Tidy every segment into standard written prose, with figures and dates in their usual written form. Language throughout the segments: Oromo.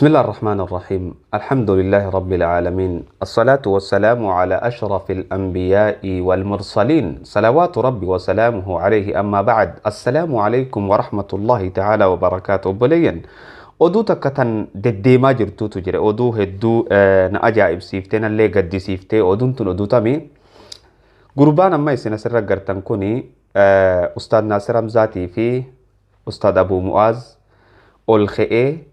بسم الله الرحمن الرحيم الحمد لله رب العالمين الصلاة والسلام على أشرف الأنبياء والمرسلين صلوات ربي وسلامه عليه أما بعد السلام عليكم ورحمة الله تعالى وبركاته بليا oduu takka tan deddeemaa jirtuutu jira oduu hedduu na ajaa'ibsiiftee nallee gaddisiiftee oduun tun oduu tamii gurbaan amma isin asirra gartan kuni ustaad Naasir Hamzaatii fi ustaad Abuu Mu'aaz ol ka'ee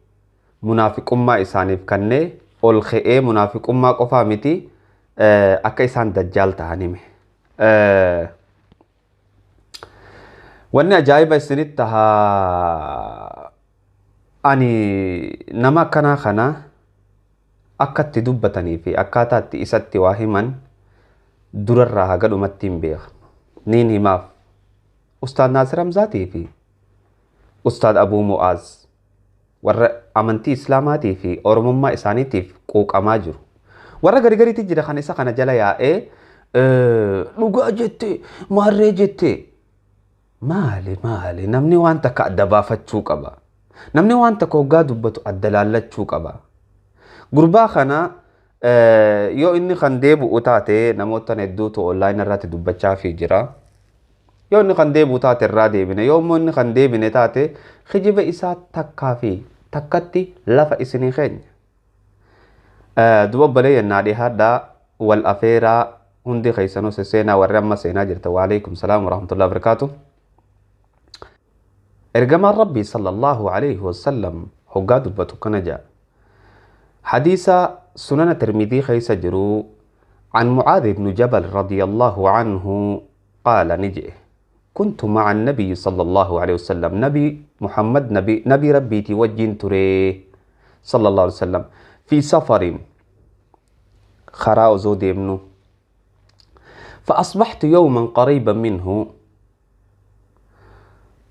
munaafiqummaa isaaniif kannee ol ka'ee munaafiqummaa qofaa miti akka isaan dajjaal ta'an hime. Wanni ajaa'iba isinitti tahaa ani nama akkanaa kana akkatti dubbatanii fi akkaataatti isatti waa himan durarraa haga dhumatti hin beeka. Niin himaaf ustaad Naasir Hamzaatii fi ustaad Abuu Mu'aaz warra amantii islaamaatii fi oromummaa isaaniitiif quuqamaa jiru. Warra garigariitti jira kan isa kana jala yaa'ee dhugaa jette maarree jette maali namni waan takka adda baafachuu qaba. Namni waan takka hoggaa dubbatu adda laallachuu qaba. Gurbaa kana yoo inni kan deebi'u taate namoota hedduutu online irratti dubbachaa fi jira. Yoo inni kan deebi'u taate irraa deebine yoo immoo inni kan deebine taate kijiba isaa takkaa fi takkatti lafa isinii keenya. Duba balee yennaa dhihaadhaa wal afeeraa hundi keessanuu seenaa warri amma seenaa jirta. Waalaikum salaam wa rahmatullahi wa barakatuh. Ergamaan Rabbii sallallahu alayhi wa sallam hoggaa dubbatu kana jaa. Hadiisa sunana Tirmidii keessa jiru عن معاذ بن جبل رضي الله عنه قال نجئ كنت مع النبي صلى الله عليه وسلم نبي محمد نبي ربي توجين تري صلى الله عليه وسلم في سفر خراء زود ابنه فأصبحت يوما قريبا منه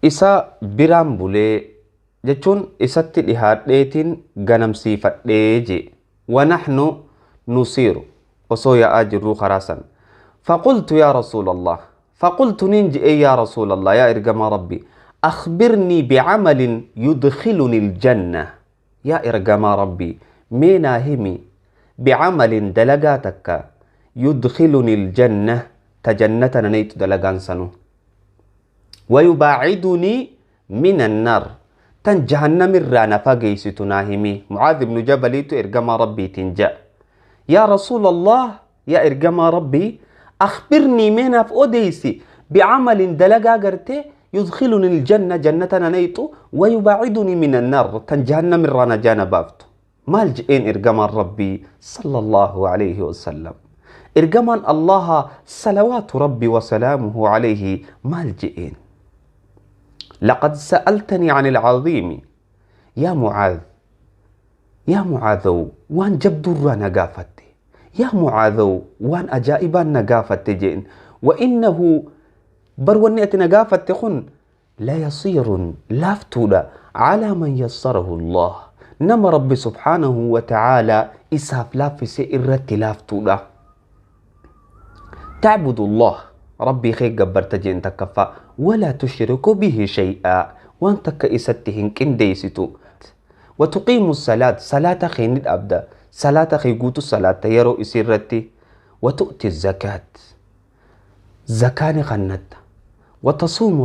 إسا برامبولي جتون إسات الإهاديتين غنم سيفت ليجي ونحن نصير وصويا أجر خراسا فقلت يا رسول الله فقلت ننجي يا رسول الله يا إرقام ربي أخبرني بعمل يدخلني الجنة يا إرقام ربي مينا همي بعمل دلقاتك يدخلني الجنة تجنتنا نيت دلقان سنو ويباعدني من النار تنجهنم الرانا فقيستنا همي معاذ بن جبل إرقام ربي تنجأ يا رسول الله يا إرقام ربي أخبرني من أوديسي بعمل دلقا قرتي يدخلني الجنة جنتنا نيتو ويباعدني من النار تنجهنم الرانا جانا بافتو مالجئين إرقمان ربي صلى الله عليه وسلم إرقمان الله صلوات ربي وسلامه عليه مالجئين لقد سألتني عن العظيم يا معاذ وان جبدو الرانا قافتي يا معاذ وان أجائبا نقافت جئن وإنه برونية نقافت خن لا يصير لافتولا على من يسره الله نما رب سبحانه وتعالى إساف لافس إرت لافتولا تعبد الله ربي خير قبرت جئن تكفى ولا تشرك به شيئا وانت كإستهن كنديستو وتقيم الصلاة صلاة خين الأبدا صلاة خيقوت الصلاة يرو إسيرتي وتؤتي الزكاة زكاة خنت وتصوم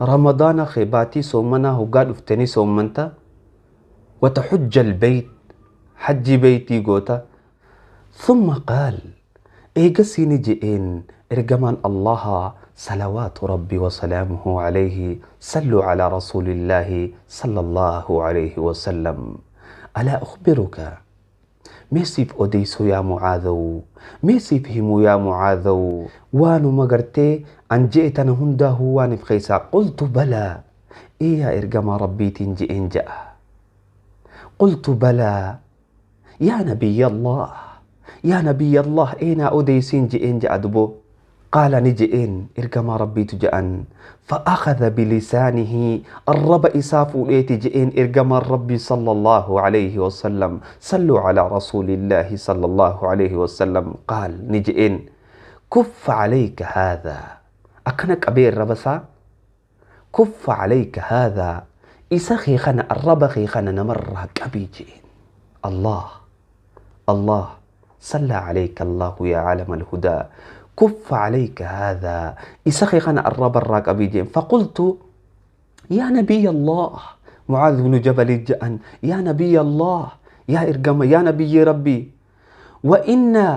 رمضان خيباتي صومنا وقال افتني صومنتا وتحج البيت حج بيتي قوتا ثم قال إيقسيني جئين إرقمان الله صلوات ربي وسلامه عليه صلوا على رسول الله صلى الله عليه وسلم ألا أخبرك ميسيف أديسو يا معاذو ميسيف همو يا معاذو وانو مقرتي أن جئتنا هنده وانف خيسا قلت بلى إيا إرقام ربي تنجئين جاء قلت بلى يا نبي الله إينا أديسين جئين جاء دبو قال نجئين إرقام ربي تجأن فأخذ بلسانه الرب إساف ليت جئين إرقام ربي صلى الله عليه وسلم صلوا على رسول الله صلى الله عليه وسلم قال نجئين كف عليك هذا أكنك أبير ربسا كف عليك هذا إسا خيخنا الرب خيخنا نمر كبيجين الله الله صلى عليك الله يا عالم الهدى كف عليك هذا إسا خيخنا الرب الراكبيجين فقلت يا نبي الله معاذ بن جبل الجأن يا نبي الله يا إرقم يا نبي ربي وإنا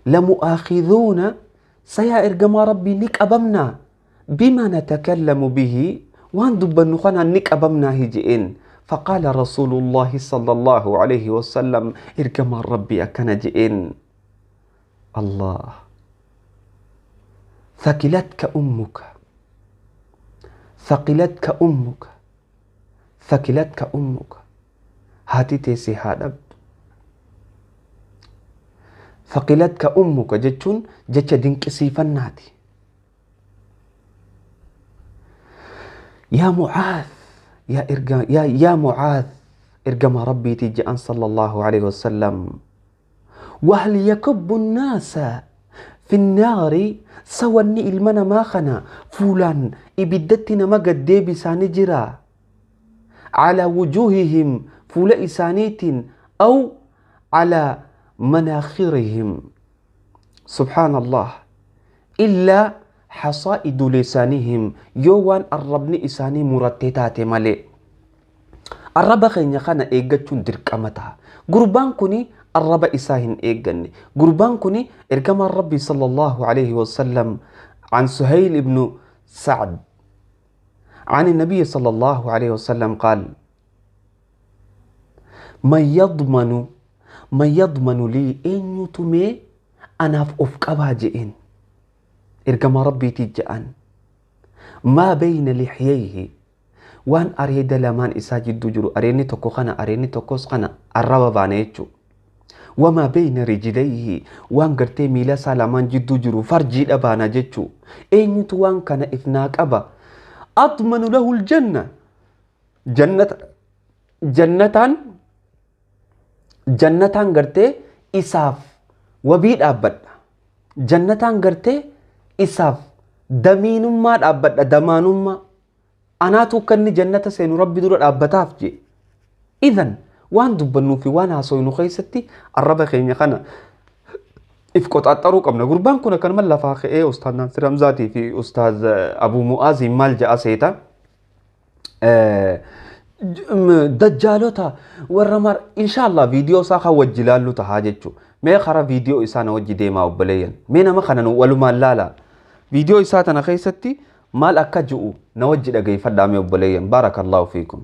لمؤاخذون سيا إرقم ربي نك أبمنا بما نتكلم به وان دبنخنا نك أبمنا هجئين فقال رسول الله صلى الله عليه وسلم إرقم ربي أكن جئين الله ثقلتك أمك ثقلتك أمك ثقلتك أمك هاتي تيسي هادب ثقلتك أمك جتشون جتش دينك سيفناتي يا معاذ يا معاذ ارقم ربي تجأن صلى الله عليه وسلم وهل يكب الناس في النار سواني المنا ما خنا فلان إبدتنا ما قد ديبي سانجرا على وجوههم فول إسانيت أو على مناخرهم سبحان الله إلا حصائد لسانهم يوان الربني إساني مرتتات ملي الرب خيني خانا إيجاتشون دركامتها قربان كوني الرب إساهن إيجاني قربان كوني إرقام الرب صلى الله عليه وسلم عن سهيل بن سعد عن النبي صلى الله عليه وسلم قال من يضمن لي إن يتمي أنا أفقبها جئين إرقام ربي تجأن ما بين لحييه وان أريد لمان إساجد جرو أريني تكو خنا أريني تكوس خنا الرب بانيتشو وما بين رجليه وان قرتي ميلا سالمان جدو جرو فرجي أبانا جتشو إن يتوان كان إثناك أبا أضمن له الجنة جنة قرتي إساف وبيد أبد جنة قرتي إساف دمين ما أبد دمان ما أنا توكني جنة سين ربي دور أبتاف جي إذن وان دبنو في وانا سوينو خيستي الرب خيني خنا إفكوت أتروك أمنا قربان كنا كان ملا فاخي إيه أستاذ ناصر رمزاتي في أستاذ أبو مؤازي مال جاء سيتا دجالوتا ورمار إن شاء الله فيديو ساخا وجلالو تهاجتشو مي خرا فيديو إسانا وجي ديما وبليين مينا ما خنا ولو مال لالا فيديو إساتنا خيستي مال أكجؤو نوجي لغي فدامي وبليين بارك الله فيكم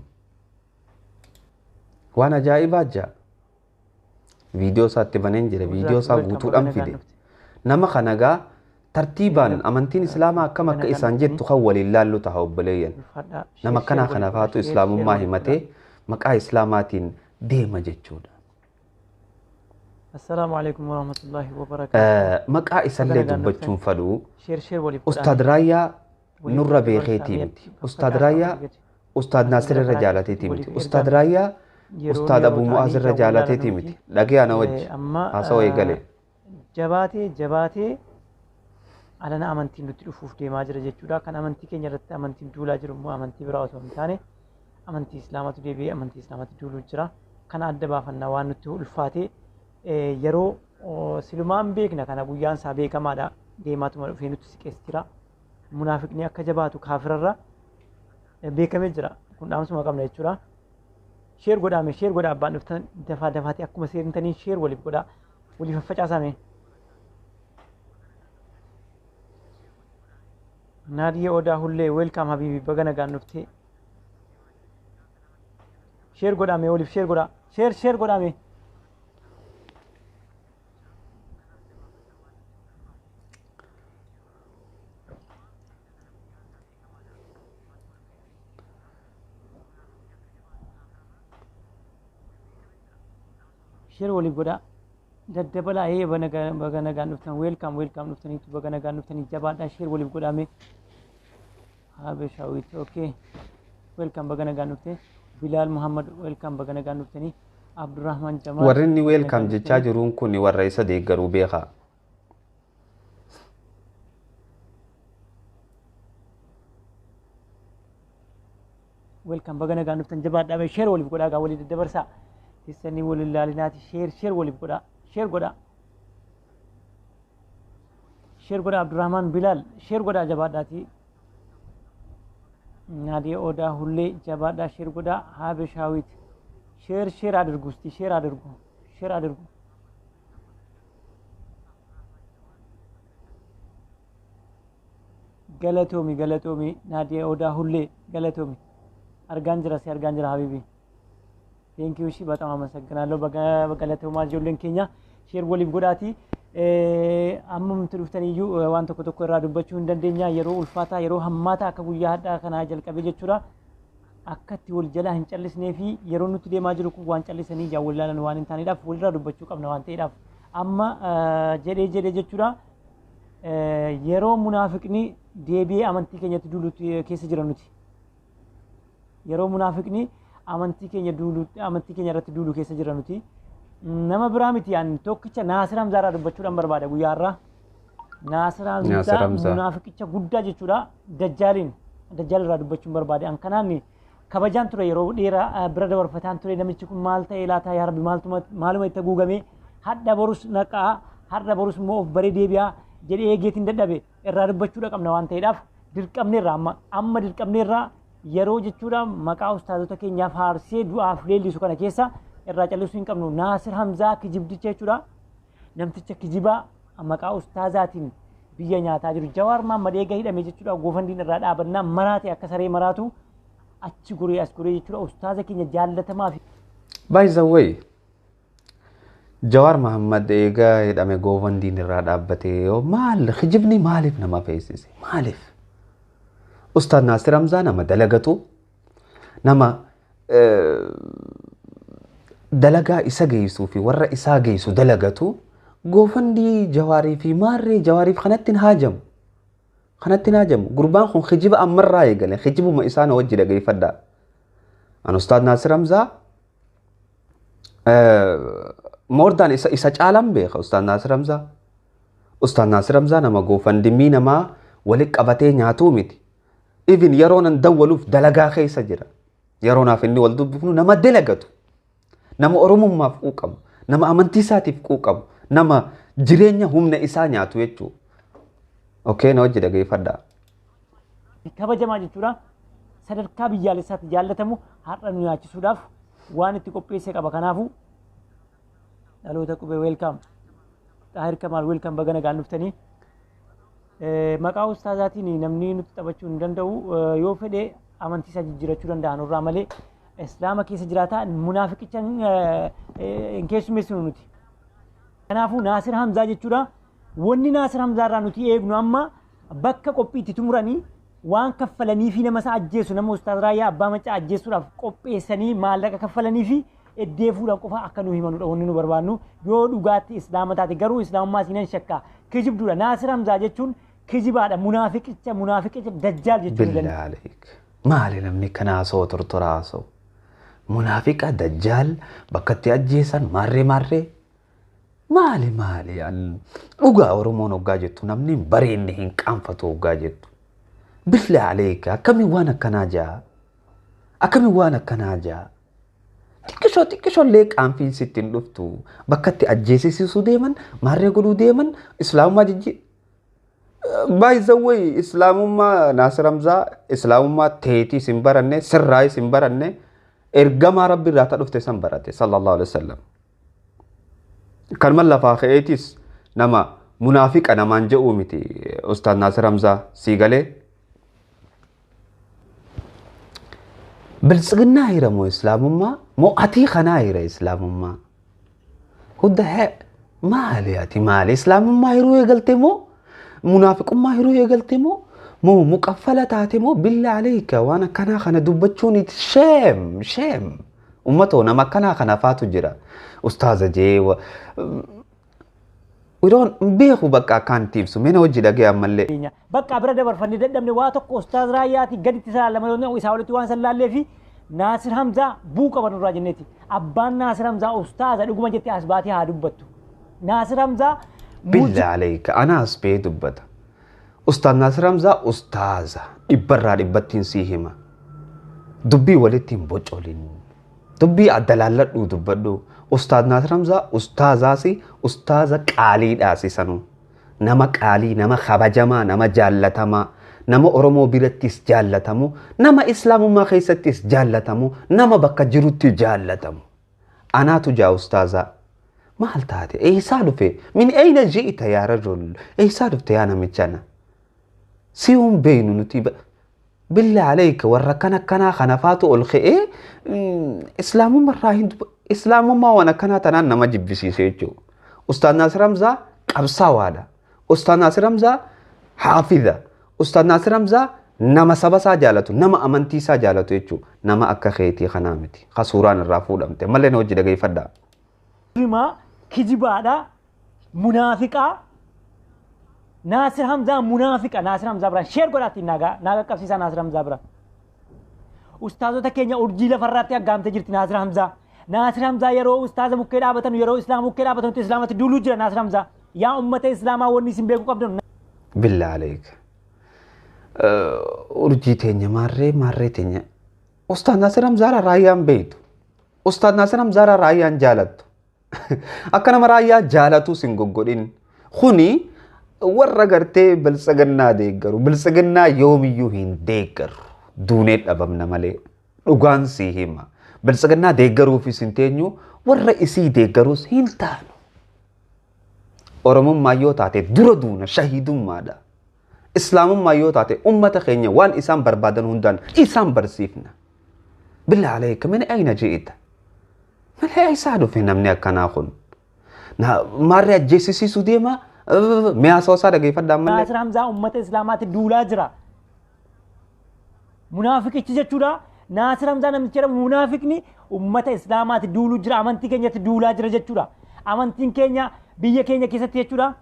وانا جائبات جاء فيديو ساتي بنين جري فيديو سا غوتو أنفيدي نما خنقا ترتيبا أمانتين إسلاما كما كإسان جيت تخول اللالو تهو بليين نما كنا خنفاتو إسلام ما همتي مكا إسلاماتين ديما جيتشودا السلام عليكم ورحمة الله وبركاته مكا إسالي دبتشون فدو شير ولي أستاذ رايا نور بيخيتي متي أستاذ رايا أستاذ ناصر الرجالاتي تيمتي أستاذ رايا أستاذ أبو مؤاز الرجالاتي تيمتي لقي أنا وجه أسوي قلي جباتي على أنا أمانتي نتلفوف دي ماجرة جتشودا كان أمانتي كي نرت أمانتي دولا جرمو أمانتي براوتو متاني أمانتي إسلامات دي بي أمانتي إسلامات دولو جرا كان أدبا فنوان نتو الفاتي يرو سلمان بيكنا كان أبو يان سابيكا مادا ديماتو مرفينو تسكيسترا منافقني أكا جباتو كافر الرا بيكا مجرا كن دامسو مقام نيچورا شير قدا أبا نفتن دفاتي أكو مسير نتاني شير ولي قدا ولي ففجع سامي نادي اودا هولي ويلكم حبيبي بغنا غانوفتي شير غودا مي اوليف شير غودا شير غودا مي شير ولي غودا ددبلا اي بغنا غانوفتن ويلكم نفتني بغنا غانوفتني جبادا شير ولي غودا مي Habeshawit, okay. Welcome bagana ganufte. Bilal Muhammad, welcome bagana ganufteni. Abdurrahman Jamal. Warrini welcome jecha jiruun kun warra isa deeggaruu beeka. welcome bagana gaanuftan jabaadhaa share waliif godhaa gaa walii daddabarsaa keessanii waliin ilaalinaati share waliif godhaa share godhaa Abdurrahman Bilal share godhaa jabaadhaati Nadia Oda hulle jabaadhaa share godhaa Habeshawit share አድርጉ እስቲ share አድርጉ galatomi Nadia Oda hulle galatomi argaan jira habibi thank you shi በጣም አመሰግናለሁ በገለቶማ ጆልን ኬኛ ሼር ወሊፍ ጎዳቲ አምም ትሉፍተን እዩ ዋን ተኮ ራ ዱበቹ እንደንደኛ የሮ ኡልፋታ የሮ ሐማታ ከጉያ ሀዳ ከና ጀልቀበ ጀቹራ አከቲ ወል ጀላ እንጨልስኔፊ የሮ ኑት ደማ ጅሩኩ ዋን ጨልሰኒ ያወላለን ዋን እንታኒ ዳፍ ወልራ ዱበቹ ቀብና ዋን ተይዳፍ አማ ጀዴ ጀቹራ የሮ ሙናፊቅኒ ዴቢ አመንቲ ከኘት ዱሉት ኬስ ጅረኑቲ የሮ ሙናፊቅኒ አመንቲ ከኛ ረት ዱሉ ኬስ ጅረኑቲ nama biraa miti an tokkicha Naasir Hamzaa dubbachuudhaan barbaada guyyaarraa Naasir Hamzaa munaafiqicha guddaa jechuudha dajjaal irraa dubbachuun barbaade an kanaan kabajaan ture yeroo dheeraa bira dabarfataan ture namichi kun maal ta'e laataa yaa rabbi maaluma itti guugamee hadda borus naqaa har'a borus immoo of baree deebi'aa jedhee eegeetiin dadhabe irraa dubbachuudha qabna waan ta'eedhaaf dirqamneerra amma dirqamneerra yeroo jechuudha maqaa ustaazota keenyaaf haarsee du'aaf leellisu kana keessa irraa callisuu hin qabnu Naasir Hamzaa kijibdicha jechuudha namticha kijibaa maqaa ustaazaatiin biyya nyaataa jiru Jawaar Mahammad eega hidhame jechuudha goofandiin irraa dhaabannaa maraate akka saree maraatu achi guree as guree jechuudha ustaaza keenya jaallatamaa fi by the way Jawaar Mahammad eega hidhame goofandiin irraa dhaabbate maal kijibni maaliif nama feesise maaliif ustaaz Naasir Hamzaa nama dalagatu nama dalagaa isa geessu fi warra isaa geessu dalagatu goofandii Jawaarii fi maarree Jawaariif kanatti haajamu gurbaan kun khijiba ammarraa eegale khijibuma isaana wajji dhageeffadha an ustaad Naasir Hamzaa moordaan isa caalan beeka ustaad Naasir Hamzaa nama goofandimii namaa walitti qabatee nyaatuu miti even yeroonan dawwaluuf dalagaa keessa jira yeroonaaf inni wal dubbifnu nama dalagatu nama oromummaaf quuqamu nama amantii isaatiif quuqamu nama jireenya humna isaa nyaatu jechuudha okay na wajji dhageeffadha kabajamaa jechuudha sadarkaa biyyaalessaatti jaallatamu har'a nu nyaachisuudhaaf waan itti qopheessee qaba kanaafu dhaloota qubee welcome Tahir Kamal welcome bagana gaannuftanii maqaa ustaazaatiin namni nutti taphachuu hin danda'u yoo fedhe amantii isaa jijjiirachuu danda'an irraa malee islaama keessa jiraata munaafiqicha hin keessummeessinu nuti kanaafuu Naasir Hamzaa jechuudha wanni Naasir Hamzaa irraa nuti eegnu amma bakka qophiitti tumuranii waan kaffalanii fi nama isaa ajjeesu nama ustaaz Raayyaa abbaa maca ajjeesuudhaaf qopheessanii maallaqa kaffalanii fi eddeefuudhaan qofa akka nu himanudha wanni nu barbaannu yoo dhugaatti islaama taate garuu islaamummaa siinan shakka kijibduudha Naasir Hamzaa jechuun kijibaadha munaafiqicha dajjaal jechuudha maali namni kanaasoo tortoraasoo munaafiqa dajjaal bakkatti ajjeesan maarree maali an dhugaa oromoon hoggaa jettu namni bareenni hin qaanfatu hoggaa jettu bilaa aleeka akkami waan akkanaa jaa xiqqishoo illee qaanfiin sittiin dhuftu bakkatti ajjeesisuu deeman maarree godhuu deeman islaamummaa jijji by the way islaamummaa Naasir Hamzaa islaamummaa teetii sin baranne sirraa sin baranne ergamaa rabbi irraa ta dhufte san barate sallallahu alaihi wasallam kan lafaa ka'eetis nama munaafiqa namaan jedhu miti ustaad Naasir Hamzaa siigalee bilixiginaa hira moo islaamummaa moo atii kanaa hira islaamummaa hudda maali islaamummaa hiruu eegalte moo munaafiqummaa hiruu eegalte moo muqaffala taate moo bilaa aleeka waan akkanaa kana dubbachuun sheem ummatoo nama akkanaa kana faatu jira ustaaza jee wiroon beeku bakka akkaantiif su mena wajji dhagee ammallee bakka bira dabarfanni dadhabne waa tokko ustaaz Raayyaati gaditti saalama yoo isaa walitti waan sallaallee fi Naasir Hamzaa buu qaban irraa jenneeti abbaan Naasir Hamzaa ustaaza dhuguma jettee as baatee haa dubbattu Naasir Hamzaa bilaa aleeka anaas bee dubbata ustaad Naasir Hamzaa ustaaza dhibbarraa dhibbattiin sii hima dubbii walitti hin bocolin. Dubbii addalaalladhu dubbadhu. Ustaad Naasir Hamzaa ustaazaasi ustaaza qaaliidhaasi sanuu. Nama qaalii, nama kabajamaa, nama jaallatamaa, nama Oromoo birattis jaallatamu, nama Islaamummaa keessattis jaallatamu, nama bakka jirutti jaallatamu. Anaatu jaa ustaazaa. Maal taate? Eessaa dhufe? Min ayna ji'ita yaa rajul? Eessaa dhufte yaa namichana? Si hun beeynu nuti billah alayka warra kana khanafaatu ol ka'ee Islaamummaa waan akkanaa tanaan nama jibbisiisee jechuudha. Ustaad Naasir Hamzaa qabsaawaadha. Ustaad Naasir Hamzaa haafidha. Ustaad Naasir Hamzaa nama saba isaa jaalatu, nama amantii isaa jaalatu jechuudha. Nama akka keetii kanaa miti. Suuraan irraa fuudhamte. Malee na hojii dhageeffadhaa. Rima kijibaadha. Munaafiqaa. Naasir Hamzaa munaafiqa. Naasir Hamzaa bira sheer godhaatti naaga qabsiisaa Naasir Hamzaa bira. Ustaazota keenya urjii lafarraatti aggaamte jirti Naasir Hamzaa. Naasir Hamzaa yeroo ustaaza mukkee dhaabatan yeroo islaama mukkee dhaabatan islaamatti duuluu jira Naasir Hamzaa. Yaa ummata islaamaa wanni isin beekuu qabdan. Billah alayka. Urjii teenya maarree teenya. Ustaad Naasir Hamzaa raayyaan beeytu. Ustaad Naasir Hamzaa raayyaan jaalattu. Akka nama raayyaa jaalatu sin goggodhin. Kuni warra gartee bilixiginaa deeggaru. Bilixiginaa yoomiyyuu hin deeggaru. Duunee dhabamna malee. Dhugaan sii hima. Bilixiginaa deeggaruufis hin teenyu warra isii deeggarus hin taanu. Oromummaa yoo taate dura duuna shahidummaadha. Islaamummaa yoo taate ummata keenya waan isaan barbaadan hundaan isaan barsiifna. Billah alayka min ayna ji'ita? Malee eessaa dhufe namni akkanaa kun? Maarree ajjeesisiisuu deema? Mi'a soosaa dhageeffadhaan malee. Naasir Hamzaa ummata islaamaatti duulaa jira. Munaafiqichi jechuudha. Naasir Hamzaa namichi jedhamu munaafiqni ummata islaamaatti duuluu jira. Amantii keenyatti duulaa jira jechuudha. Amantiin keenya biyya keenya keessatti jechuudha.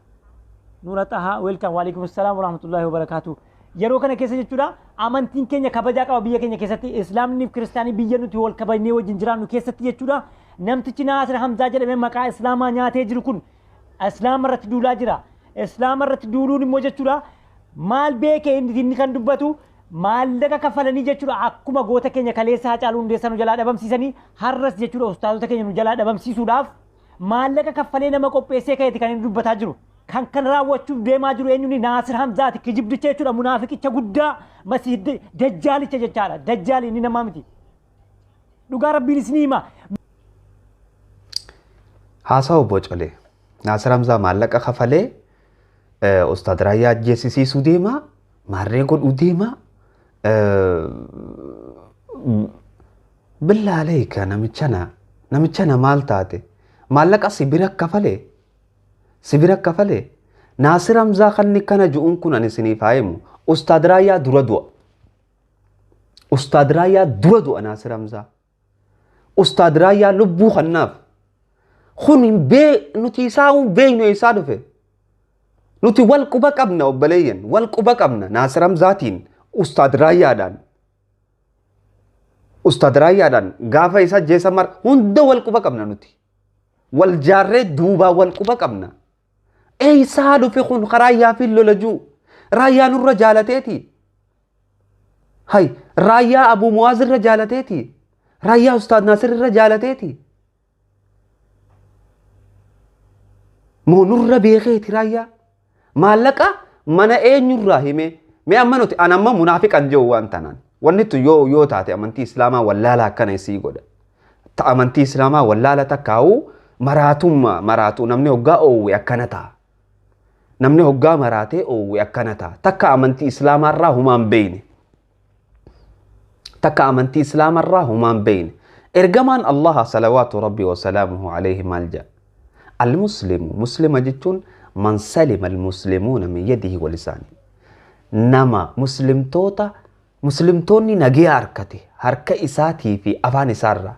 Nuura Xahaa welcome waalaikum assalaam warahmatullahi wabarakatuh. Yeroo kana keessa jechuudha amantiin keenya kabajaa qaba biyya keenya keessatti islaamni fi kiristaanii biyya nuti wal kabajnee wajjin jiraannu keessatti jechuudha. Namtichi Naasir Hamzaa jedhamee maqaa islaamaa nyaatee jiru kun islaama irratti duulaa jira. Islaama irratti duuluun immoo jechuudha maal beekee inni kan dubbatu maallaqa kafalanii jechuudha akkuma goota keenya kaleessa Haacaaluu Hundeessaa nu jalaa dhabamsiisanii har'as jechuudha ustaazota keenya nu jalaa dhabamsiisuudhaaf maallaqa kafalee nama qopheessee ka'eeti kan inni dubbataa jiru. Kan raawwachuuf deemaa jiru eenyuun Naasir Hamzaati kijibdicha jechuudha munaafiqicha guddaa masii dajjaalicha jechaadha. Dajjaali inni namaa miti. Dhugaa rabbiin isin hima. Haasawu bocolee. Naasir Hamzaa maallaqa kafalee ustaad Raayyaa ajjeesisiisuu deema. Maarree godhuu deema. Billah alayka namichana maal taate? Maallaqa sibira kafalee. Sibira kafalee. Naasir Hamzaa kanni kana ju'uun kun ani isiniif haayimu. Ustaad Raayyaa dura du'a. Ustaad Raayyaa dura du'a Naasir Hamzaa. Ustaad Raayyaa lubbuu kannaaf. Kun nuti isaa beeynu isaa dhufe. Nuti wal quba qabna obboleeyyan. Wal quba qabna Naasir Hamzaatiin Ustaad Raayyaadhaan. Ustaad Raayyaadhaan gaafa isa jeessa mar hunda wal quba qabna nuti. Wal jaarree duubaa wal quba qabna. Eessaa dhufe kun Raayyaa fi lolajuu. Raayyaa nurra jaalateeti. Hay Raayyaa Abuu Muwaaz irra jaalateeti. Raayyaa Ustaad Naasir irra jaalateeti. Moo nurra beekeeti Raayyaa. Maallaqa mana eenyurraa hime. Mee amma nuti an amma munaafiqan jiru waan tanaan. Wanni tu yoo taate amantii Islaamaa wallaala akkana isii godha. Ta amantii Islaamaa wallaala takkaa'u maraatuu namni hoggaa oowwe akkana ta'a. Namni hoggaa maraatee oowwe akkana ta'a. Takka amantii Islaamarraa humaan beeyne. Takka amantii Islaamarraa humaan beeyne. Ergamaan Allah salawaatu rabbi wa salaamuhu alayhi maal jedha. Al-Muslimu muslima jechuun man salima al-muslimuuna min yadihi wa lisaanihi. Nama muslimtoonni nagaya harkate harka isaatii fi afaan isaarraa.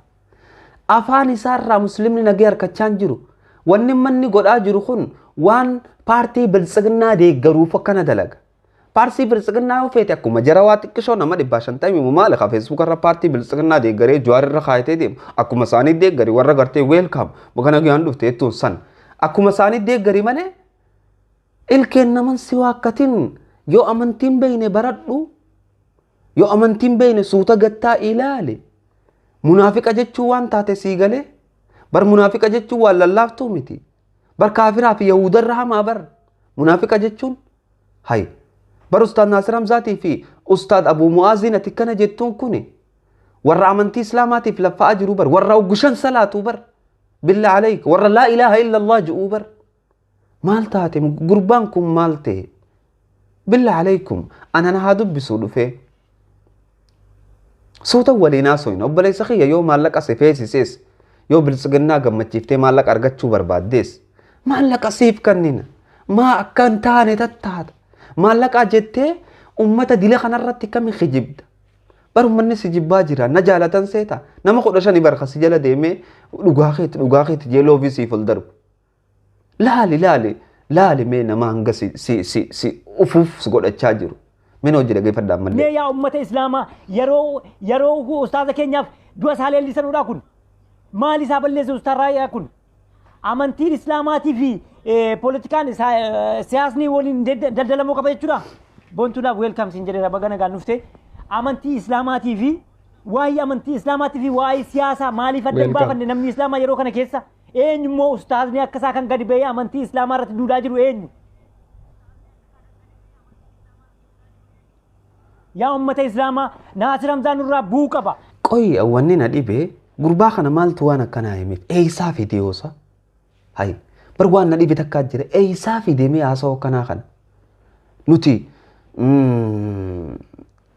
Afaan isaarraa muslimni nagaya harkachaan jiru. Wanni manni godhaa jiru kun waan paartii bilixiginaa deeggaruuf akkana dalaga. Paartii bilixiginaa yoo feete akkuma jara waa xiqqishoo nama 150 maal ka Facebook irra paartii bilixiginaa deeggaree Jawaar irra kaayatee deemu. Akkuma isaanii deeggari warra gartee welcome bakana gaan dhufte jettuun san. Akkuma isaanii deeggari malee ilkeen naman si waakkatiin yoo amantiin beeyne baradhu Yoo amantiin beekne suuta gattaa ilaale. Munaafiqa jechuun waan taate sii galee. Bar munaafiqa jechuun waan lallaaftuu miti. Bar kaafiraa fi Yahudarra hamaa bar. Munaafiqa jechuun hay. Bar Ustaad Naasir Hamzaatii fi Ustaad Abuu Mu'aaziin ati kana jettuun kuni warra amantii Islaamaatiif laffa'aa jiru bar. Warra uggushan salaatuu bar. Billah alayka. Warra laa ilaaha illallah ji'uu bar. Maal taate gurbaan kun maal ta'e? Billah alaykum. Ana na haa dubbisuu dhufee. Suuta waliin haasofna. Obboleessa kiyya yoo maallaqa si feesisees yoo bilixiginaa gammachiiftee maallaqa argachuu barbaaddees maallaqa siif kannina. Maa akka hin taane tattaata. Maallaqaa jettee ummata dila kanarratti kami kijibda. Bar ummanni si jibbaa jira. Na jaalatan seeta. Nama 15 barkasi jala deemee dhugaa keetti jeeloo fi siif ol darbu. Laali mee nama hanga si ufuuf si godhachaa jiru. Mena hojii dhaggeeffadhaan malee. Mee yaa ummata Islaamaa yeroo ustaaza keenyaaf du'a isaa leellisanudha kun. Maal isaa balleessa Ustaad Raayyaa kun? Amantiin Islaamaatii fi poolitikaan siyaasni waliin daldalamuu qaba jechuudha. Boontuudhaaf weelkaam siin jedheera baga nagaan dhuftee. Amantii Islaamaatii fi waa'ee amantii Islaamaatii fi waa'ee siyaasaa maaliif adda hin baafanne namni Islaamaa yeroo kana keessa? Eenyu immoo ustaazni akkasaa kan gadi ba'ee amantii Islaamaa irratti duulaa jiru eenyu? Yaa ummata Islaamaa Naasir Hamzaa nurraa bu'uu qaba. Qoyi wanni na dhibee gurbaa kana maaltu waan akkanaa himeef eeysaa fidiyoosa? Hay bar waan na dhibe takkaa jira eeysaa fidemee haasawoo kanaa kana. Nuti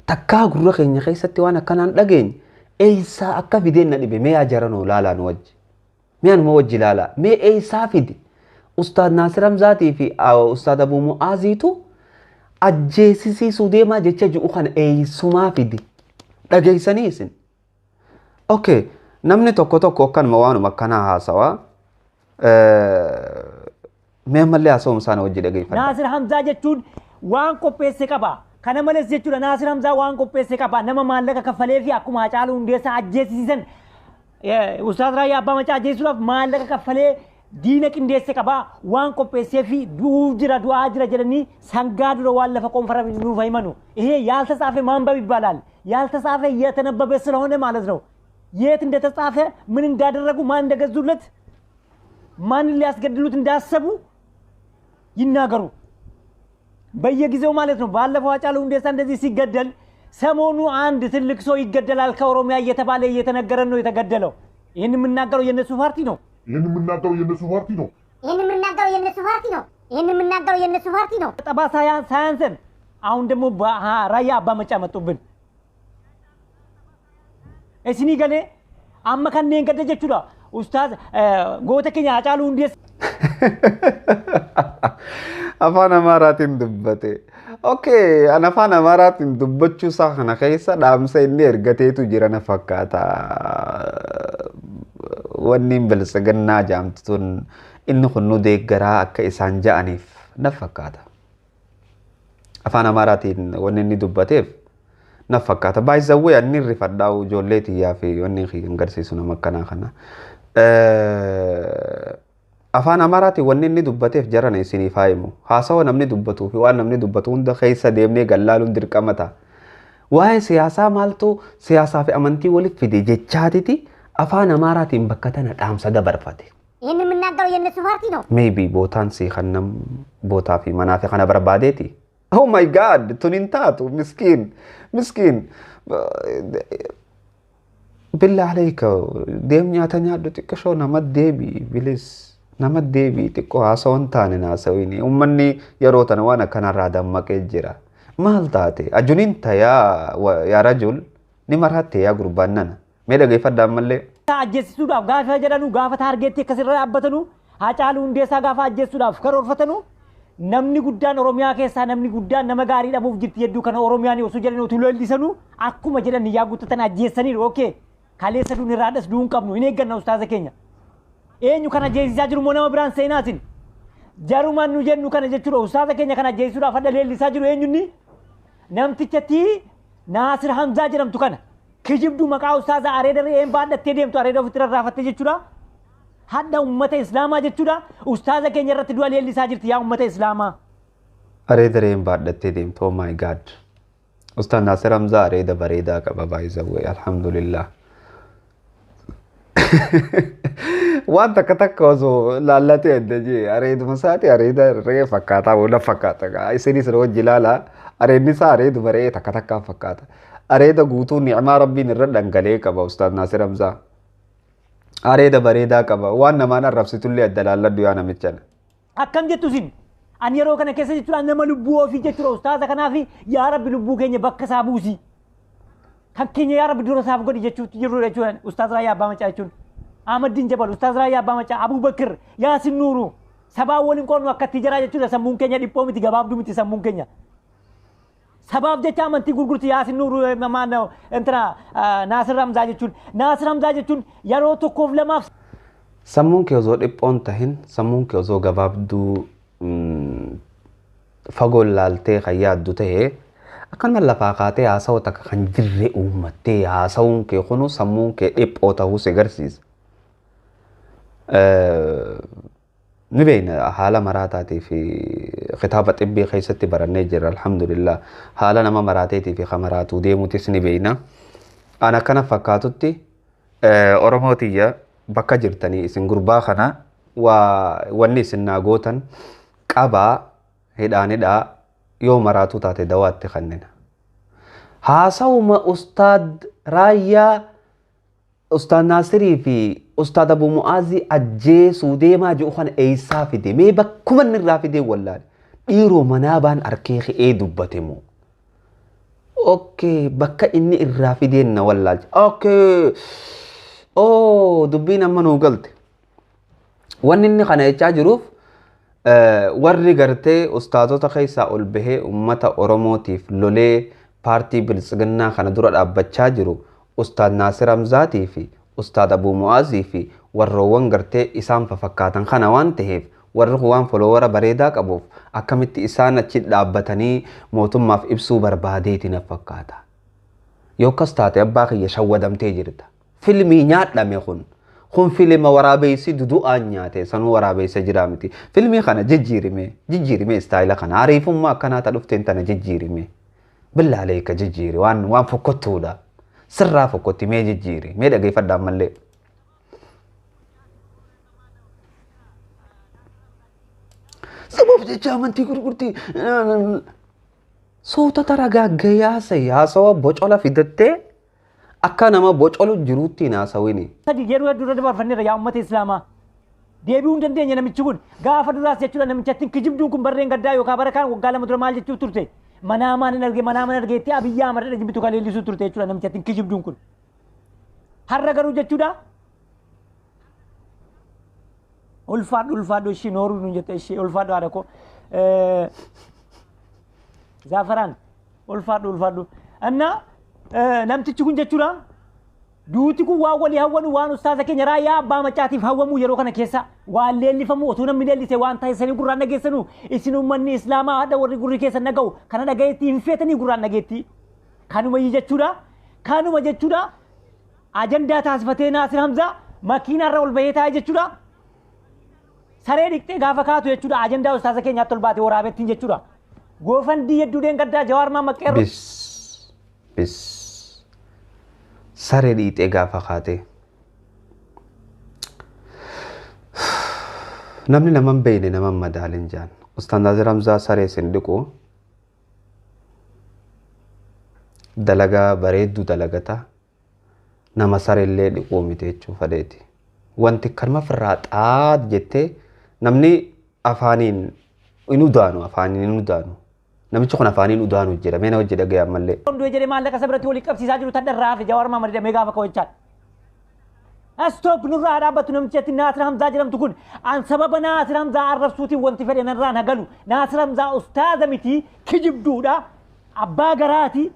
takkaa gurra keenya keessatti waan akkanaan dhageenye eeysaa akka fideen na dhibe mee yaa jaranoo laalaa nu wajji. Mee anuma wajji laalaa mee eeysaa fide Ustaad Naasir Hamzaatii fi Ustaad Abuu Mu'aaziitu ajjeesisiisuu deemaa jecha ji'u kana eeysumaa fide dhageessanii isin. Okay, namni tokko akkanuma waanuma akkanaa haasawaa. Mee ammallee haasawuma isaanii wajji dhageeffadha. Naasir Hamzaa jechuun waan qopheesse qaba. Kana malees jechuudha Naasir Hamzaa waan qopheesse qaba. Nama maallaqa kaffalee fi akkuma Hacaaluu Hundeessaa ajjeesisiisan Ustaad Raayyaa abbaa macaa ajjeesuudhaaf maallaqa kaffalee diina qindeesse qaba. Waan qopheessee fi du'aa jira jedhanii sangaa dura waan lafa qoonfara nuuf himanu. ያልተጻፈ ማንበብ ይባላል። ያልተጻፈ የተነበበ ስለሆነ ማለት ነው። የት እንደተጻፈ ምን እንዳደረጉ ማን እንደገዙለት ማን ሊያስገድሉት እንዳሰቡ ይናገሩ በየጊዜው ማለት ነው። ባለፈው Hacaaluu Hundeessaa እንደዚህ ሲገደል ሰሞኑ አንድ ትልቅ ሰው ይገደላል ከኦሮሚያ እየተባለ እየተነገረ ነው የተገደለው። ይሄን የምናገረው የነሱ ፓርቲ ነው። ጠባሳ ሳያንሰን አሁን ደግሞ ራያ አባ መጫ መጡብን። እስኒ ገሌ amma kanneen gadda jechuudha ustaaz goota keenya Hacaaluu Hundeessaa afaan Amaaraatiin dubbate. Okay, ana afaan Amaaraatiin dubbachuu isaa kana keessa dhaamsa inni ergateetu jira na fakkaata. Wanni bilixiginaa jaamtu tun inni kun nu deeggaraa akka isaan ja'aniif na fakkaata. Afaan Amaaraatiin wanni inni dubbateef na fakkaata. Baay'isawwee anni rifadhaa'u ijoollee tiyyaa fi wanni hin garsiisu nama akkanaa kana. Afaan Amaaraatiin wanni inni dubbateef jarana isiniif haa himu. Haasawa namni dubbatuu fi waan namni dubbatu hunda keessa deemnee gallaaluun dirqama ta'a. Waa'ee siyaasaa maaltu siyaasaa fi amantii walitti fide jechaatiti afaan Amaaraatiin bakka tana dhaamsa dabarfate. ይህን የምናገረው የነሱ ፓርቲ ነው። Maybe bootaan si kannam bootaa fi manaa fi kana barbaadeeti. Oh my God, tunin taatu miskiin. Billah alayka deem nyaata nyaadhu xiqqashoo nama deebii bilis nama deebii xiqqoo haasawan taane naasawini ummanni yeroo tana waan akkanarraa dammaqee jira. Maal taate ajunin yaa rajul ni maratte yaa gurbaan nana mee dhageeffadhaan mallee. ajjeesisuudhaaf gaafa jedhanu gaafa taargeetti akkasirra dhaabbatanu Hacaaluu Hundeessaa gaafa ajjeessuudhaaf karoorfatanu namni guddaan Oromiyaa keessaa namni guddaan nama gaarii dhabuuf jirti hedduu kana Oromiyaan osoo jedhan utuu lollisanu akkuma jedhan yaa guuttatan ajjeessaniiru. Okay, kaleessa duun irraa dhas duun qabnu hin eegganna ustaaza keenya. Eenyu kana ajjeesisaa jiru moo nama biraan seenaatiin jarumaan nu jennu kana jechuudha. Ustaaza keenya kana ajjeessuudhaaf hadha leellisaa jiru eenyunni namtichatti Naasir Hamzaa jedhamtu kana kijibdu maqaa ustaaza areeda re'een baadhattee deemtu areeda ofitti rarraafattee jechuudha. Hadda ummata Islaamaa jechuudha. Ustaaza keenya irratti du'a leellisaa jirti yaa ummata Islaamaa. Areeda re'een baadhattee deemtu. Oh my God. Ustaz Nasir Hamza areeda bareedaa qaba baay'isawwee alhamdulillah. Waan takka osoo laallatee adda jee areeduma isaati areeda re'ee fakkaata wala fakkaata. Isinis yeroo jilaalaa areedni isaa areeduma re'ee takkaan fakkaata. Areeda guutuu ni'maa rabbiin irra dhangalee qaba Ustaz Nasir Hamza. Areeda bareedaa qaba waan namaan arrabsitullee adda laalladhu yaa namichaan. Akkam jettu isin ani yeroo kana keessa jechuudha nama lubbuu ofii jechuudha ustaaza kanaaf yaa rabbi lubbuu keenya bakka isaa buusi. Kan keenya yaa rabbi dura isaaf godhi jechuutti jirru jechuudha ustaaz Raayyaa abbaa macaa jechuun. Ahmadiin Jabal ustaaz Raayyaa abbaa macaa Abuu Bakir Yaasin Nuuru sabaa waliin qoonnu akkatti jiraa jechuudha sammuun keenya dhiphoo miti gabaabduu miti sammuun keenya. Sabaaf jecha amantii gurgurti Yaasin Nuuru maana entra Nasir Hamza jechuun Nasir Hamza jechuun yeroo tokkoof lamaaf sammuun kee osoo dhiphoon tahin sammuun kee osoo gabaabduu fagoon laaltee kan yaaddu ta'ee akkanuma lafaa kaatee haasawaa takka kan jirre uummattee haasawuun kee kunu sammuun kee dhiphoo ta'uu si agarsiisa. Ni beekna haala maraataatii fi kitaaba xibbii keessatti barannee jirra alhamdulillah haala nama maraateetii fi kan maraatuu deemuutis ni beekna. An akkana fakkaatutti Oromootiyya bakka jirtanii isin gurbaa kana wanni isin naa gootan qabaa hidhaanidhaa yoo maraatuu taate dawaatti kannina. Haasawuma Ustaad Raayyaa Ustaad Naasirii fi Ustaad Abuu Mu'aazii ajjeesuu deemaa jiru kana eessaa fide mee bakkuma inni irraa fidee wallaale dhiiroo manaa baan arkee ka'ee dubbate moo. Okay bakka inni irraa fideen na wallaalche. Okay dubbiin amma nuu galte. Wanni inni kana jechaa jiruuf warri gartee ustaazota keessaa ol bahee ummata Oromootiif lolee paartii bilixiginaa kana dura dhaabbachaa jiru Ustaad Nasir Hamzaatii fi Ustaad Abuu Mu'aazii fi warroowwan gartee isaan fakkaatan kana waan ta'eef warri waan folowara bareedaa qabuuf akkamitti isaan achi dhaabbatanii mootummaaf ibsuu barbaadeeti na fakkaata. Yoo akkas taate abbaa kiyya shawwadamtee jirta. Filmii nyaadhame kun filma waraabeysi dudu'aan nyaate sanuu waraabeysa jira miti. Filmii kana jijjiirime istaayila kana ariifummaa akkanaata dhufteen tana jijjiirime. Billaalee ka jijjiiri waan fokkottuudha. Sirraa fokkotti mee jijjiiri mee dhageeffadhaan mallee. Sabaaf jecha amantii gurgurtii sootota ragaaggaa haasawa bocola fidattee akka nama bocolu jiruutti haasawini. Sadi yeroo dura dabarfanneera yaa ummata islaamaa. Deebi'uu hin dandeenye namichi kun gaafa duraas jechuudha namichatti kijibduun kun barreen gaddaa yookaan bara kaan waggaa lama dura maal jechuu turte. Manaamaan argeetti Abiyyi Ahmad jibitu kan leellisuu turte jechuudha namichatti kijibduun kun. Har'a garuu jechuudha. Ulfaadhu ishii nooruu nu jette ishii ulfaadhu haadha koo. Zaafaraan ulfaadhu. Anna namtichi kun jechuudha. Duuti kun waan walii hawwanu waan ustaaza keenya Raayyaa abbaa macaatiif hawwamuu yeroo kana keessa waan leellifamu otoo namni leellisee waan taasisanii gurraan dhageessanu isin uummanni islaamaa hadha warri gurri keessa naga'u kana dhagayeetti hin feetanii gurraan dhageetti. Kanuma jechuudha. Ajandaa taasifatee Nasir Hamza makiinarra ol bahee taa'e jechuudha. Saree dhiqxee gaafa kaatu jechuudha ajandaa ustaaza keenyaatti ol baatee waraabettiin jechuudha. Goofandii hedduudhaan gaddaa Jawaar Maammaq qeerroo. Bis. Saree dhiixee gaafa kaate. Namni naman beeyne naman madaalin jaan. Ustaad Nasir Hamzaa saree sin dhiqu dalagaa bareedduu dalagata nama sareellee dhiquu miti jechuu fadheeti. Wanti kanuma firraa xaad jettee namni afaaniin hin udaanu. Namichi kun afaaniin udaanu jira mee na hojii dhagayaan mallee. Hunduu jedhee maallaqa sabirratti walii qabsiisaa jiru tadharraa fi Jawaar Maammaq jedhamee gaafa ka'ochaan. Stop nurraa dhaabbatu namichatti Nasir Hamzaa jedhamtu kun an sababa Nasir Hamzaa arrabsuutiin wanti fedhe narraa nagalu. Nasir Hamzaa ustaaza miti kijibduudha abbaa garaati.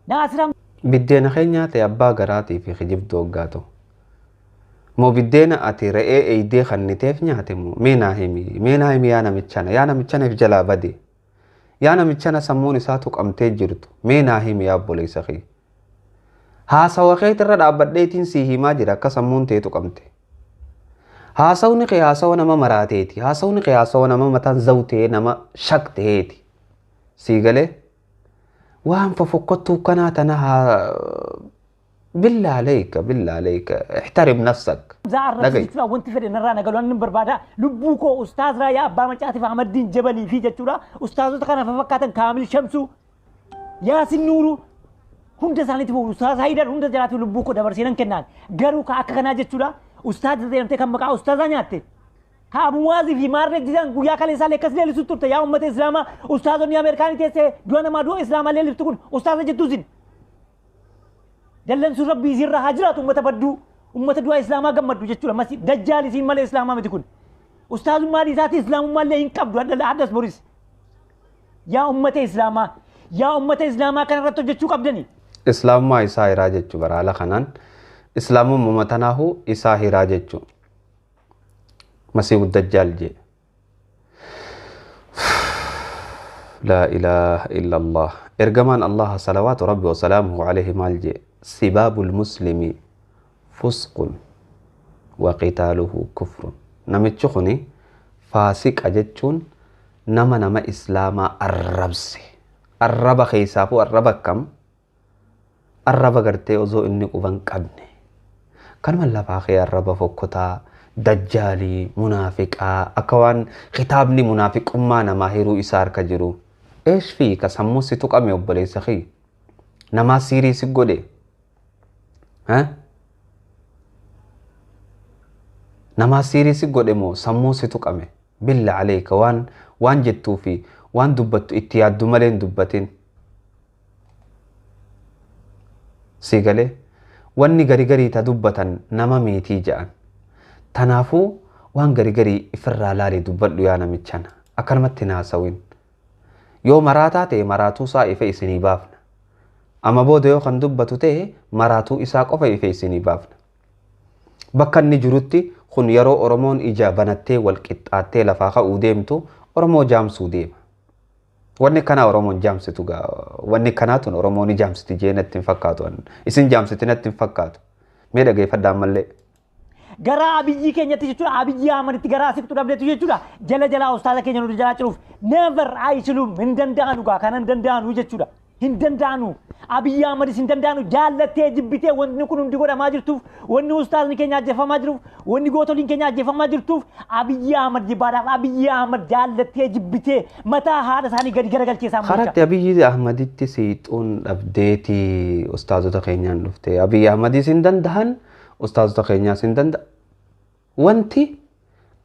Nasir Hamzaa Biddeena keenya ta'e abbaa garaatii fi kijibduu hoggaatu. Moo biddeena ati re'ee eeydee kanniteef nyaate moo meenaa himi yaa namichanaaf jalaa bade. Yaa namichana sammuun isaa tuqamtee jirtu meenaa himi yaa obboleessa kee. Haasawa keetirra dhaabbadheetiin sii himaa jira akka sammuun tee tuqamte. Haasawni kee haasawa nama maraateeti. Haasawni kee haasawa nama mataan zawtee nama shakteeti. سيقالي وهم ففكتو كناتنا بالله عليك بالله عليك احترم نفسك زعر رجل وانت في النرانة قالوا أن بربادا لبوكو أستاذ رايا أبا مجاتي فعمد الدين جبلي في جتورا أستاذ تكنا ففكاتا كامل شمسو ياسين نورو هم تسالني تقول أستاذ هيدا هم تجراتي لبوكو دبرسينا كنان قالوا كأكنا جتورا أستاذ زين تكمل مكا أستاذ نياتي كابو موازي في مارك جيسان قويا كالي سالي كسلي لسوتورتا يا أمة إسلاما أستاذ نيا أمريكاني تيسي دوانا ما دو إسلاما ليلي تكون أستاذ جتوزين جلن سورة بيزير هاجرات أمة بدو أمة دوا إسلاما قمدو جتولا مسي دجالي سين مال إسلاما متكون أستاذ مالي ذات إسلام مال لين كبدو هذا الحدث بوريس يا أمة إسلاما كان رتو جتشو قبدني إسلام ما إساء راجتشو برالا خنان إسلام ممتناه إساء راجتشو مسيح الدجال جي لا إله إلا الله إرجمان الله صلوات ربي وسلامه عليه مال جي سباب المسلم فسق وقتاله كفر نمتشخني فاسق أجتشون نما إسلاما الربسي الرب خيسافو الرب كم الرب قرتي أزو إني قبن قبني كان من لفاقي الرب فكتا دجالي منافقا أكوان خطابني منافق أمانا ماهرو إسار كجرو إيش فيك سمو ستوك أمي أبالي سخي نما سيري سيقودي ها نما سيري سيقودي مو سمو ستوك أمي بالله عليك وان جتو في وان دبتو اتياد دمالين دبتين سيقالي واني غري تدبتن نما ميتي جان تنافو وان غري افرا لالي دبتلو يانا ميچانا اكرمت ناسوين يو مراتا تي مراتو سا افي سني بافنا اما بودو يو خن دبتو تي مراتو اسا قفا افي سني بافنا بكن نجروتي خن يرو أرمون إجابنتي والقطعتي لفاقة وديمتو أرمو جامسو ديم واني كنا أرمون جامستو واني كناتون أرموني جامستي جينت تنفكاتو إسن جامستي نت تنفكاتو ميدا غيفة دامالي gara abiyyi keenyatti jechuudha abiyyi amanitti gara asitti dhabdeetu jechuudha jala ustaaza keenya nu jala ciruuf never aayisluum hin danda'anu gaa kanan danda'anu jechuudha hin danda'anu abiyyi amadis hin danda'anu jaallattee jibbitee wanni kun hundi godhamaa jirtuuf wanni ustaazni keenya ajjeefamaa jiruuf wanni gootoliin keenya ajjeefamaa jirtuuf abiyyi amad jibbaadhaaf abiyyi amad jaallattee jibbitee mataa haadha isaanii gadi garagalchee isaan bulcha karatti abiyyi ahmaditti siixuun dhabdeeti ustaazota keenyaan dhufte abiyyi amadis hin danda'an ustaazota keenyaas hin danda'a wanti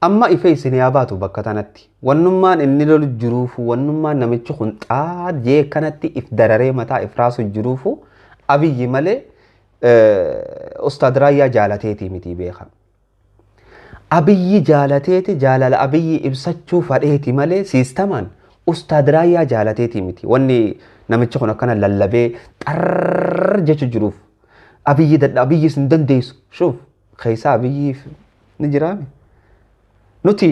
amma ife isin yaabaatu bakka tanatti wannummaan inni lolu jiruufu wannummaan namichi kun xaajee kanatti if dararee mataa if raasu jiruufu abiyyi malee ustaad raayyaa jaalateetii miti beekan abiyyi jaalateeti jaalala abiyyi ibsachuu fadheeti malee siistamaan ustaad raayyaa jaalateetii miti wanni namichi kun akkana lallabee xarr jechu jiruuf abiyyi dadha abiyyi sin dandeessu shuuf keessa abiyyi ni jiraame nuti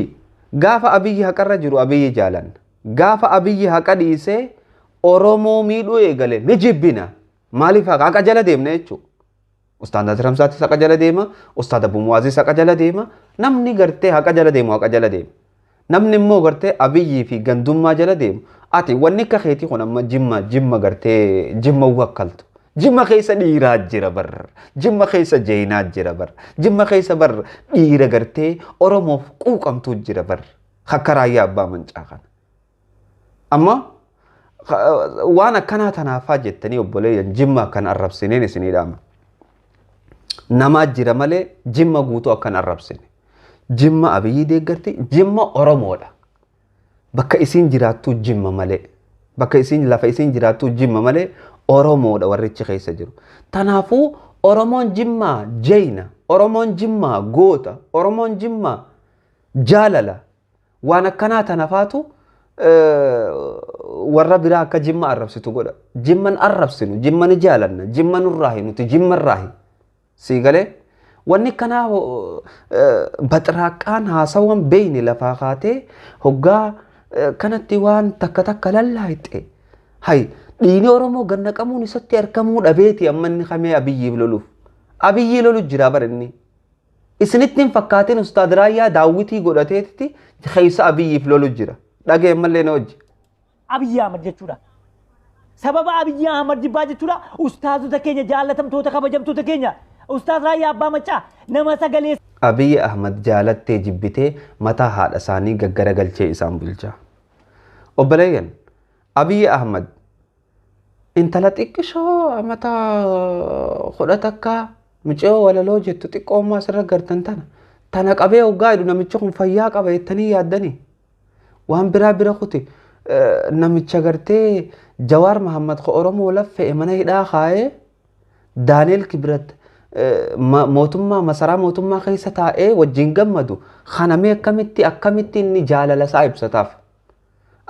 gaafa abiyyi haqarra jiru abiyyi jaalan gaafa abiyyi haqa dhiisee oromoo miidhuu eegale ni jibbina maaliif haqa jala deemna jechuudha ustaad Ramsaati haqa jala deema ustaad Abumuwaazii haqa jala deema namni gartee haqa jala deemu haqa jala deema namni immoo gartee abiyyi fi gandummaa jala deemu ati wanni akka keetii kun amma jimma gartee jimma wakkaltu jimma keessa dhiiraa jira bar jimma keessa jeenaa jira bar jimma keessa bar dhiira gartee oromoof quuqamtuu jira bar akka raayyaa abbaa mancaa kana amma waan akkanaa tanaafaa jettanii obboleeyyan jimma akkan arrabsineen isinii dhaama namaa jira malee jimma guutuu akkan arrabsine jimma abiyyi deeggarti jimma oromoodha bakka isiin jiraattuu jimma malee bakka isiin lafa isiin jiraattuu jimma malee oromoodha warrichi keessa jiru tanaafuu oromoon jimmaa jeyna oromoon jimmaa goota oromoon jimmaa jaalala waan akkanaa tanafaatu warra biraa akka jimma arrabsitu godha jimman arrabsinu jimman jaalanna jimman urraahi nuti jimman raahi siigalee wanni kanaa baxraaqaan haasawan beeyni lafaa kaatee hoggaa kanatti waan takka lallaayxe hay dhiini oromoo ganna qamuun isatti argamuu dhabeeti amma inni kamee abiyyiif loluuf abiyyi lolu jira barinni isinitti hin fakkaatin ustaad raayyaa daawwitii godhateetti keessa abiyyiif lolu jira dhagee mallee na hojji Abiyyi Ahmad jechuudha. Sababa Abiyyi Ahmad jibbaa jechuudha ustaazota keenya jaallatamtoota kabajamtoota keenya ustaaz Raayyaa abbaa macaa nama sagalee Abiyyi Ahmad jaalattee jibbitee mataa haadha isaanii gaggaragalchee isaan bulchaa. Obboleeyyan Abiyyi Ahmad intala xiqqishoo mataa kudha takka micoo walaloo jettu xiqqoommaa asirra gartan tana qabee hoggaa jedhu namichi kun fayyaa qaba jettanii yaaddanii waan biraa kuti namicha gartee Jawaar Mahammad ko Oromoo laffee mana hidhaa kaayee Daaneel Kibrat mootummaa masaraa mootummaa keessa taa'ee wajjin gammadu kanamee akkamitti inni jaalala isaa ibsataaf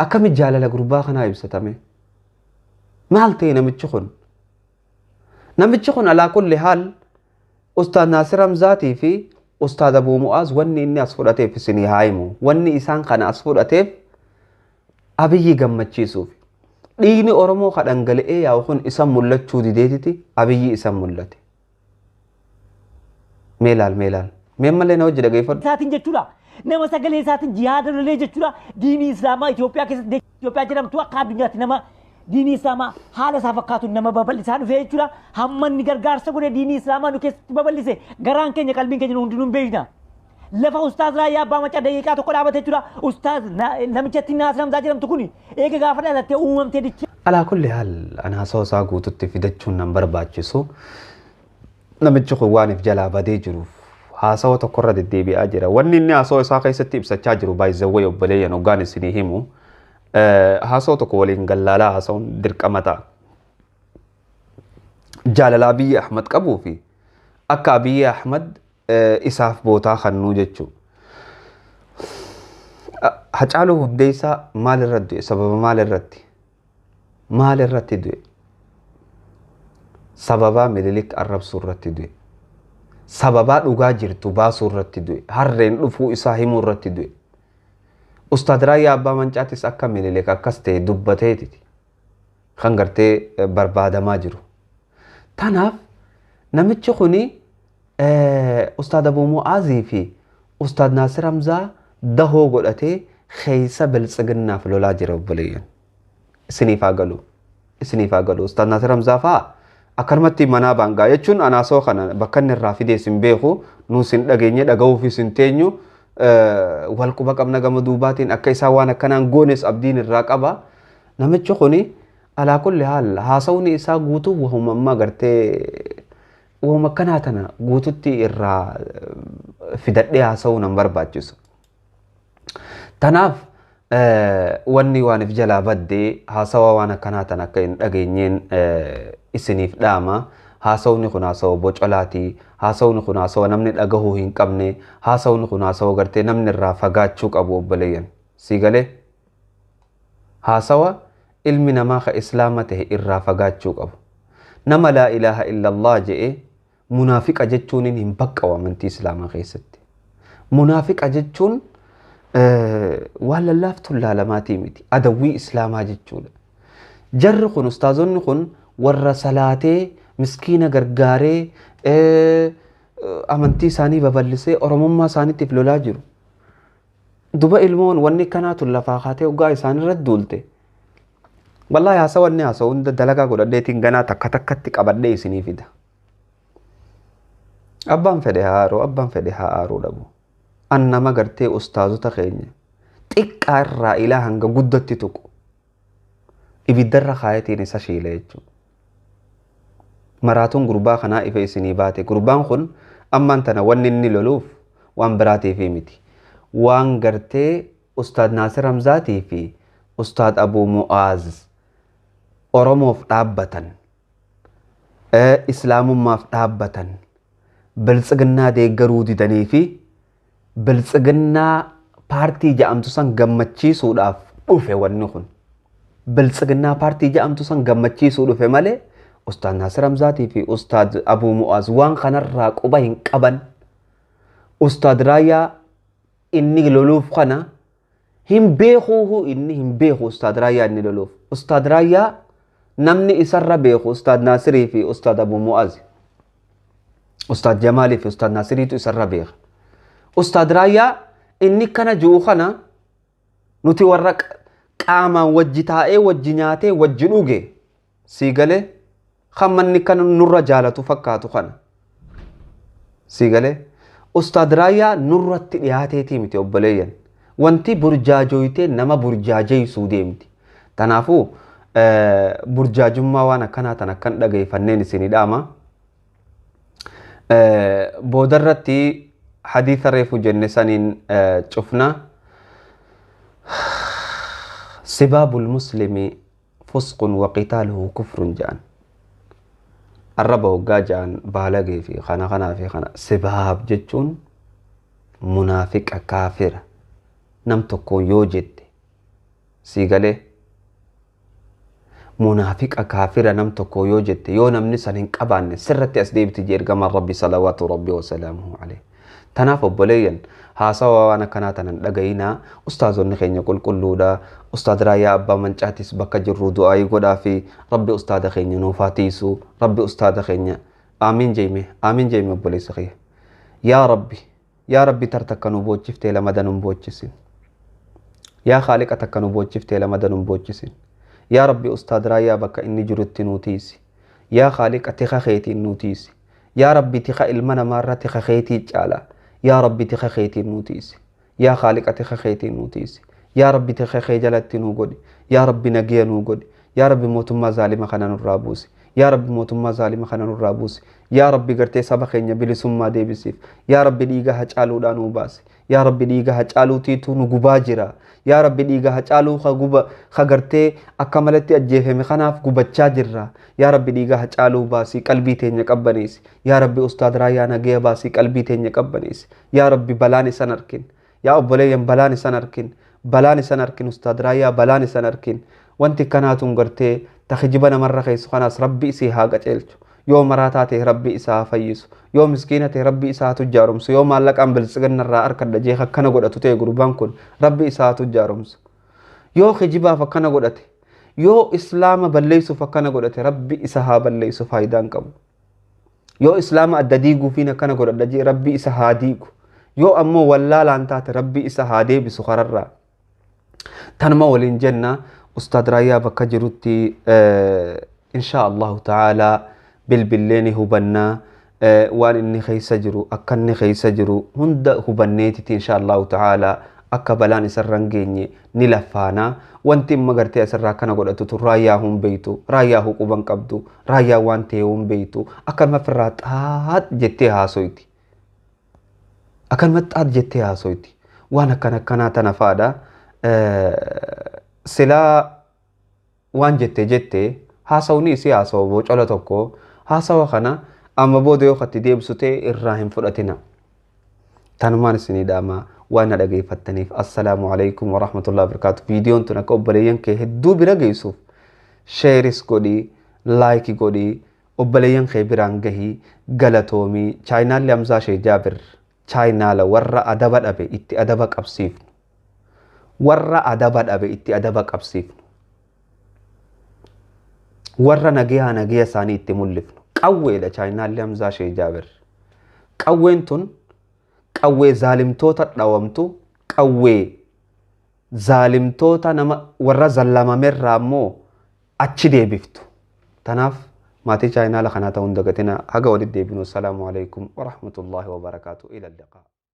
akkamitti jaalala gurbaa kanaa ibsatame maal ta'e namichi kun alaa kulli haal Ustaad Naasir Hamzaatii fi Ustaad Abuu Mu'aaz wanni inni as fudhateef isinii haayimu wanni isaan kana as fudhateef Abiyyi gammachiisuuf dhiigni Oromoo kadhangala'ee yaa'u kun isan mul'achuu dideetiti Abiyyi isan mul'ate. Meelaal mee malee na hojii dhageeffadhu. Isaatiin jechuudha nama sagalee isaatiin jihaada lolee jechuudha diinii Islaamaa Itoophiyaa keessatti Itoophiyaa jedhamtu akka addunyaatti nama diinii Islaamaa haala isaa fakkaatu nama babal'isaa dhufee jechuudha hamma inni gargaarsa godhee diinii Islaamaa nu keessatti babal'ise garaan keenya qalbiin keenya hundinuu hin beekna. Lafa ustaaz Raayyaa abbaa macaa daqiiqaa tokko dhaabate jechuudha ustaaz namichatti Naasir Hamzaa jedhamtu kun eega gaafa dhalattee uumamtee dicha. Alaa kulli haal anaasoo isaa guututti fidachuun nan barbaachisu. Namichi kun waan if jalaa badee jiruuf haasawa tokkorra deddeebi'aa jira. Wanni inni haasawa isaa keessatti ibsachaa jiru baay'izawwee obboleeyyan hoggaan isinii himu haasawa tokko waliin gallaalaa haasawuun dirqama ta'a. Jaalala Abiyyi Ahmad qabuu fi akka Abiyyi Ahmad isaaf bootaa kannuu jechuudha. Hacaaluu Hundeessaa maalirra du'e? Sababa maalirratti du'e? Sababa Minilik arrabsuu irratti du'e. Sababa dhugaa jirtu baasuu irratti du'e. Harreen dhufuu isaa himuu irratti du'e. Ustaad Raayyaa abbaa mancaatis akka Minilik akkas ta'e dubbateetiti kan gartee barbaadamaa jiru. Tanaaf namichi kuni Ustaad Abuu Mu'aazii fi Ustaad Naasir Hamzaa dahoo godhatee keessa biltsiginnaaf lolaa jira obboleeyyan. Isiniif haa galu. Ustaad Naasir Hamzaa fa'aa akkanumatti manaa baangaa jechuun anaasoo kana bakka inni irraa fidees hin beeku nuus hin dhageenye dhaga'uufis hin teenyu wal quba qabna gama duubaatiin akka isaa waan akkanaan goones abdiin irraa qaba. Namichi kuni alaa kulli haal haasawni isaa guutuu wahumammaa gartee wahuma akkanaa tana guututti irraa fidadhee haasawuu nan barbaachisu. Tanaaf wanni waan if jalaa baddee haasawa waan akkanaa tana akka hin dhageenyeen isiniif dhaama. Haasawni kun haasawa bocolaati. Haasawni kun haasawa namni dhagahuu hin qabne. Haasawni kun haasawa gartee namni irraa fagaachuu qabu obboleeyyan. Sii galee haasawa ilmi namaa ka islaama ta'e irraa fagaachuu qabu. Nama laa ilaaha illallah je'e munaafiqa jechuun hin baqqawu amantii islaamaa keessatti. Munaafiqa jechuun waan lallaaftuun laalamaatii miti. Adawwii islaamaa jechuudha. Jarri kun ustaazonni kun warra salaatee miskiina gargaaree amantii isaanii babal'isee oromummaa isaaniitiif lolaa jiru. Duba ilmoon wanni kanaatu lafaa kaatee hoggaa isaanirratti duulte. Wallaahi haasawanni haasawu hunda dalagaa godhadheetiin ganaa takka takkatti qabadhee isinii fida. Abbaan fedhe haa aaruu dhabu. An nama gartee ustaazota keenya xiqqaa irraa ilaa hanga guddatti tuqu ibiddarra kaayatiin isa shiile jechuudha. Maraatuun gurbaa kanaa ifa isinii baate. Gurbaan kun ammaan tana wanni inni loluuf waan biraatiif miti. Waan gartee Ustaad Naasir Hamzaatii fi Ustaad Abuu Mu'aaz Oromoof dhaabbatan, Islaamummaaf dhaabbatan, biltsiginnaa deeggaruu didanii fi biltsiginnaa paartii jedhamtu san gammachiisuudhaaf dhufe wanni kun. Biltsiginnaa paartii jedhamtu san gammachiisuu dhufe malee Ustaad Naasir Hamzaatii fi Ustaad Abuu Mu'aaz waan kanarraa quba hin qaban. Ustaad Raayyaa inni loluuf kana hin beeku Ustaad Raayyaa inni loluuf. Ustaad Raayyaa namni isarra beeku Ustaad Naasirii fi Ustaad Abuu Mu'aaz. Ustaad Jamaalii fi Ustaad Naasiriitu isarra beeka. Ustaad Raayyaa inni kana ji'u kana nuti warra qaamaan wajji taa'ee wajji nyaatee wajji dhuge sii galee kan manni kan nurra jaalatu fakkaatu kana sii galee ustaad Raayyaa nurratti dhiyaateetii miti obboleeyyan wanti burjaajoytee nama burjaajeysuu deemti tanaafuu burjaajummaa waan akkanaa tan akkan dhageeffanneen isinii dhaama boodarratti hadiisa reefu jenne saniin cufna سباب المسلم فسق وقتاله كفر جان الرب وقاجان بالغي في خنا في خنا سباب جتون منافق كافر نمتكو يوجد سيغالي منافق كافر نمتكو يوجد يو نمني سنين قبان سرت أسديب تجير قمر ربي صلوات ربي وسلامه عليه تناف بوليا haasawa waan akkanaa tanan dhagayina ustaazonni keenya qulqulluudha ustaad Raayyaa abbaa mancaatis bakka jirru du'aayii godhaa fi rabbi ustaada keenya nuuf haatiisu rabbi ustaada keenya amiin jeeme obboleessa kiyya yaa rabbi tartakka nu boochiftee lamada nu boochisin yaa khaaliqa takka nu boochiftee lamada nu boochisin yaa rabbi ustaad Raayyaa bakka inni jirutti nu tiisi yaa khaaliqa tika keetiin nu tiisi yaa rabbi tika ilma namaarra tika keetii caala يا ربي تخخيتي نوتيس يا خالق تخخيتي نوتيس يا ربي تخخي جلتي نوغودي يا ربي نجيا نوغودي يا ربي موتما ظالم خنان الرابوس يا ربي موتما ظالم خنان الرابوس يا ربي غرتي سبخين بلي سما دي بسيف يا ربي ديغا هچالو دانو باس يا ربي ديغا هچالو تيتو نغباجرا يا ربي ديغا هچالو خغرتي اكملتي اجيفه مخناف غبچا جرا يا ربي ديغا هچالو باسي قلبي تيني قبنيس يا ربي استاذ رايا نگيا باسي قلبي تيني قبنيس يا ربي بلاني سنركن يا ابوليم بلاني سنركن استاذ رايا بلاني سنركن وانت كاناتون غرتي تخجبنا مرة خيس خلاص ربي سي هاغا چلچو يوم مراتاتي ربي إساها فيسو يوم مسكينتي ربي إساها تجارمسو يوم مالك أمبل سغن الرا أركد جيخا كنا قد أتوتي قربان كن ربي إساها تجارمسو يو خجبا فكنا قد أتي يو إسلام بليسو فكنا قد أتي ربي إساها بليسو فايدان كبو يو إسلام أدديقو فينا كنا قد أدجي ربي إساها ديقو يو أمو ولا لانتات ربي إساها دي بسخر الرا تنما ولين جنة أستاذ رايا بكجروتي إن شاء الله تعالى بالبلين هبنا وان إني خيس جرو أكني خيس جرو هند هبنيتي إن شاء الله تعالى أكبلان سرنجيني نلفانا وانتي مغرتي أسرا كنا قد أتوتو رايا هم بيتو رايا هو قبان قبدو رايا وانتي هم بيتو أكن مفرات جتي هاسويتي أكن متات جتي هاسويتي وانا كنا تنفادا سلا وان جتي haasawni isi haasawa bocola tokko haasawa kana amma booda yoo khatti deebsutee irraa hin fudhatina tanumaan isinii dhaama waan dhageeffattaniif assalaamu alaykum wa rahmatullahi wa barakatuh viidiyoon tun akka obboleeyyan kee hedduu bira geessuuf sheeris godhi laayikii godhi obboleeyyan kee biraan gahii galatoomii chaayinaalli Hamzaa shee jabir chaayinaala warra adaba dhabe itti adaba qabsiifnu warra nagiya isaanii itti mul'ifnu qawweedha chaayinaalli Hamzaa shee jabir qawween tun qawwee zaalimtoota dhawamtu qawwee zaalimtoota nama warra zallamamerraa ammoo achi deebiftu tanaaf maatii chaayinaala kanaa ta'uun dagatina haga walitti deebinu assalaamu alaykum wa rahmatullahi wa barakaatuh ila liqaa